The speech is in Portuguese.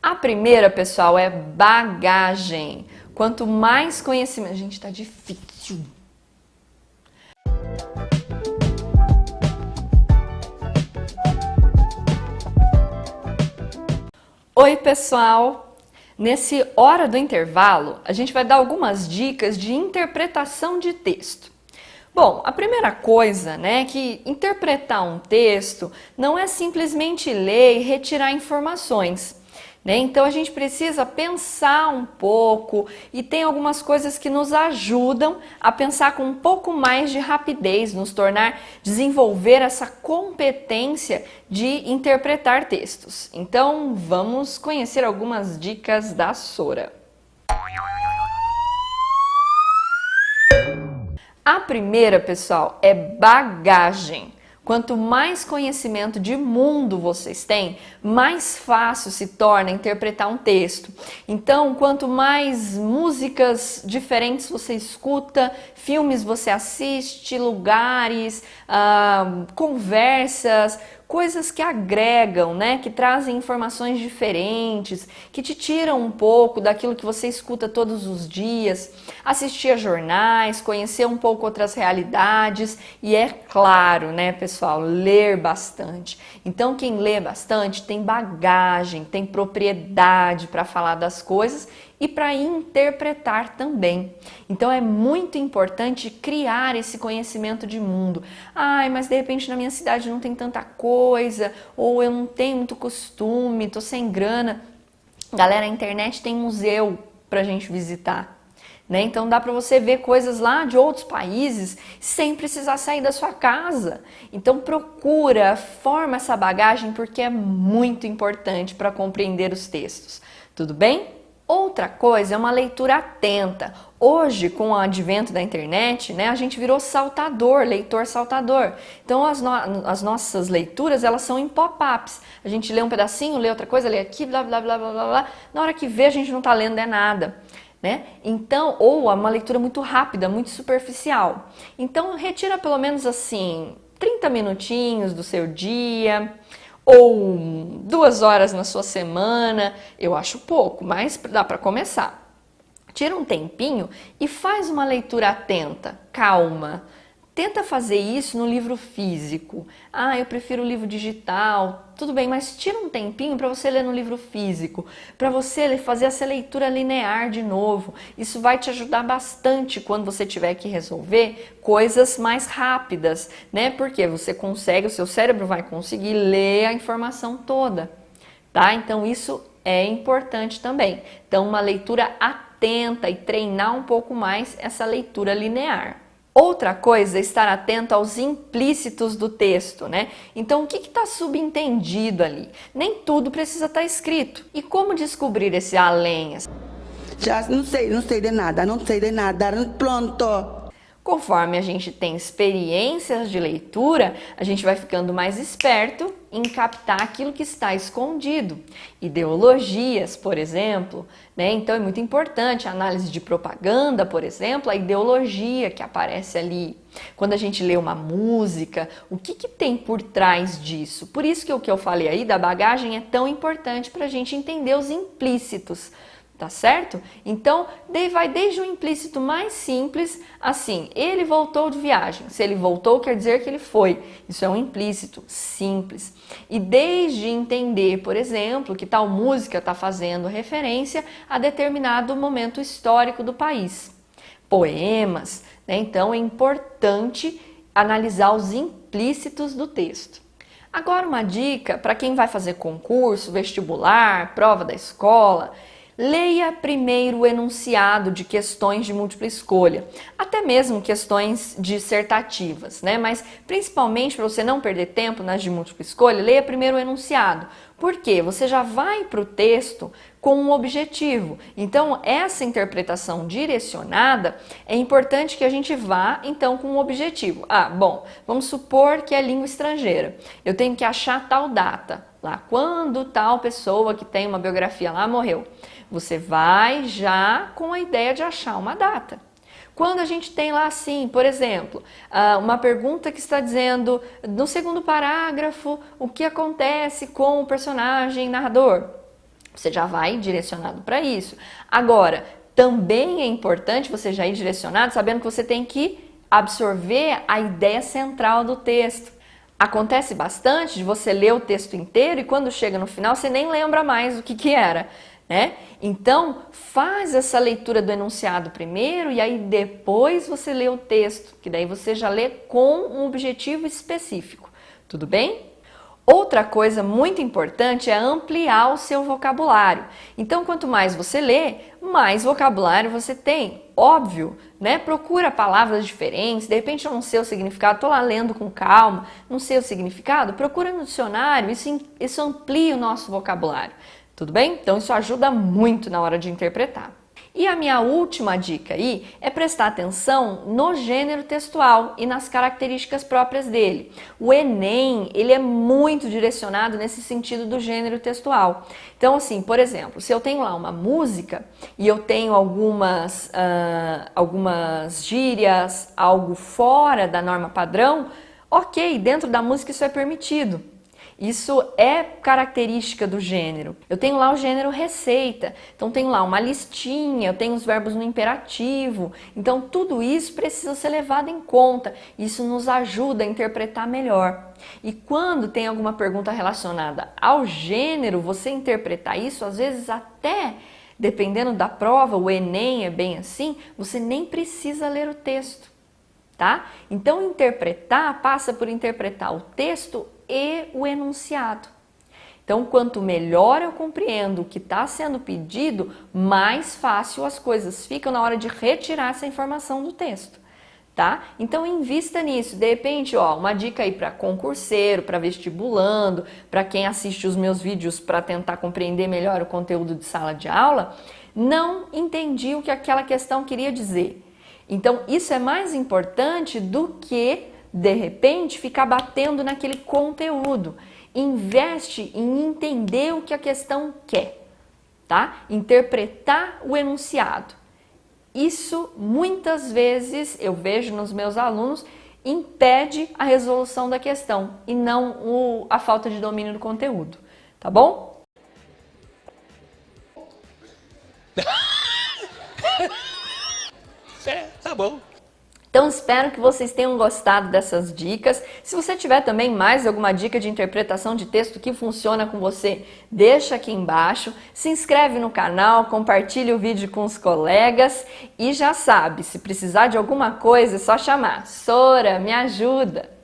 A primeira, pessoal, é bagagem. Quanto mais conhecimento... Gente, tá difícil. Oi, pessoal! Nesse Hora do Intervalo, a gente vai dar algumas dicas de interpretação de texto. Bom, a primeira coisa, né, que interpretar um texto não é simplesmente ler e retirar informações, né? Então a gente precisa pensar um pouco e tem algumas coisas que nos ajudam a pensar com um pouco mais de rapidez, desenvolver essa competência de interpretar textos. Então vamos conhecer algumas dicas da Sora. A primeira, pessoal, é bagagem. Quanto mais conhecimento de mundo vocês têm, mais fácil se torna interpretar um texto. Então, quanto mais músicas diferentes você escuta, filmes você assiste, lugares, conversas, coisas que agregam, né? Que trazem informações diferentes, que te tiram um pouco daquilo que você escuta todos os dias, assistir a jornais, conhecer um pouco outras realidades e, é claro, né, pessoal, ler bastante. Então, quem lê bastante tem bagagem, tem propriedade para falar das coisas e para interpretar também. Então é muito importante criar esse conhecimento de mundo. Ai, mas de repente na minha cidade não tem tanta coisa, ou eu não tenho muito costume, tô sem grana. Galera, a internet tem museu pra gente visitar, né? Então dá para você ver coisas lá de outros países sem precisar sair da sua casa. Então procura, forma essa bagagem porque é muito importante para compreender os textos. Tudo bem? Outra coisa é uma leitura atenta. Hoje, com o advento da internet, né, a gente virou saltador, leitor saltador. Então, as nossas leituras, elas são em pop-ups. A gente lê um pedacinho, lê outra coisa, lê aqui, blá, blá, blá, blá, blá, blá. Na hora que vê, a gente não está lendo nada, né? Então, ou é uma leitura muito rápida, muito superficial. Então, retira pelo menos assim, 30 minutinhos do seu dia, ou 2 horas na sua semana, eu acho pouco, mas dá para começar. Tira um tempinho e faz uma leitura atenta, calma. Tenta fazer isso no livro físico. Ah, eu prefiro o livro digital. Tudo bem, mas tira um tempinho para você ler no livro físico, para você fazer essa leitura linear de novo. Isso vai te ajudar bastante quando você tiver que resolver coisas mais rápidas, né? Porque você consegue, o seu cérebro vai conseguir ler a informação toda, tá? Então isso é importante também. Então uma leitura atenta e treinar um pouco mais essa leitura linear. Outra coisa é estar atento aos implícitos do texto, né? Então, o que está subentendido ali? Nem tudo precisa estar escrito. E como descobrir esse além? Já não sei de nada, pronto. Conforme a gente tem experiências de leitura, a gente vai ficando mais esperto em captar aquilo que está escondido. Ideologias, por exemplo, né? Então é muito importante a análise de propaganda, por exemplo, a ideologia que aparece ali. Quando a gente lê uma música, o que tem por trás disso? Por isso que o que eu falei aí da bagagem é tão importante para a gente entender os implícitos. Tá certo? Então, vai desde o implícito mais simples, assim, ele voltou de viagem. Se ele voltou, quer dizer que ele foi. Isso é um implícito simples. E desde entender, por exemplo, que tal música está fazendo referência a determinado momento histórico do país. Poemas, né? Então é importante analisar os implícitos do texto. Agora uma dica para quem vai fazer concurso, vestibular, prova da escola. Leia primeiro o enunciado de questões de múltipla escolha, até mesmo questões dissertativas, né? Mas principalmente para você não perder tempo nas de múltipla escolha, leia primeiro o enunciado. Por quê? Você já vai para o texto com um objetivo. Então, essa interpretação direcionada, é importante que a gente vá, então, com um objetivo. Ah, bom, vamos supor que é língua estrangeira. Eu tenho que achar tal data, lá, quando tal pessoa que tem uma biografia lá morreu. Você vai já com a ideia de achar uma data. Quando a gente tem lá assim, por exemplo, uma pergunta que está dizendo no segundo parágrafo o que acontece com o personagem narrador. Você já vai direcionado para isso. Agora, também é importante você já ir direcionado sabendo que você tem que absorver a ideia central do texto. Acontece bastante de você ler o texto inteiro e quando chega no final você nem lembra mais o que era, né? Então, faz essa leitura do enunciado primeiro e aí depois você lê o texto, que daí você já lê com um objetivo específico. Tudo bem? Outra coisa muito importante é ampliar o seu vocabulário. Então, quanto mais você lê, mais vocabulário você tem. Óbvio, né? Procura palavras diferentes, de repente eu não sei o significado, estou lá lendo com calma, não sei o significado, procura no dicionário, isso amplia o nosso vocabulário. Tudo bem? Então, isso ajuda muito na hora de interpretar. E a minha última dica aí é prestar atenção no gênero textual e nas características próprias dele. O Enem, ele é muito direcionado nesse sentido do gênero textual. Então, assim, por exemplo, se eu tenho lá uma música e eu tenho algumas gírias, algo fora da norma padrão, ok, dentro da música isso é permitido. Isso é característica do gênero. Eu tenho lá o gênero receita, então tenho lá uma listinha, eu tenho os verbos no imperativo, então tudo isso precisa ser levado em conta. Isso nos ajuda a interpretar melhor. E quando tem alguma pergunta relacionada ao gênero, você interpretar isso, às vezes até, dependendo da prova, o Enem é bem assim, você nem precisa ler o texto, tá? Então interpretar passa por interpretar o texto e o enunciado. Então, quanto melhor eu compreendo o que está sendo pedido, mais fácil as coisas ficam na hora de retirar essa informação do texto, tá? Então, invista nisso. De repente, ó, uma dica aí para concurseiro, para vestibulando, para quem assiste os meus vídeos para tentar compreender melhor o conteúdo de sala de aula, não entendi o que aquela questão queria dizer. Então, isso é mais importante do que de repente, ficar batendo naquele conteúdo. Investe em entender o que a questão quer, tá? Interpretar o enunciado. Isso, muitas vezes, eu vejo nos meus alunos, impede a resolução da questão e não a falta de domínio do conteúdo, tá bom? Tá bom. Então, espero que vocês tenham gostado dessas dicas. Se você tiver também mais alguma dica de interpretação de texto que funciona com você, deixa aqui embaixo. Se inscreve no canal, compartilha o vídeo com os colegas e já sabe, se precisar de alguma coisa é só chamar. Sora, me ajuda!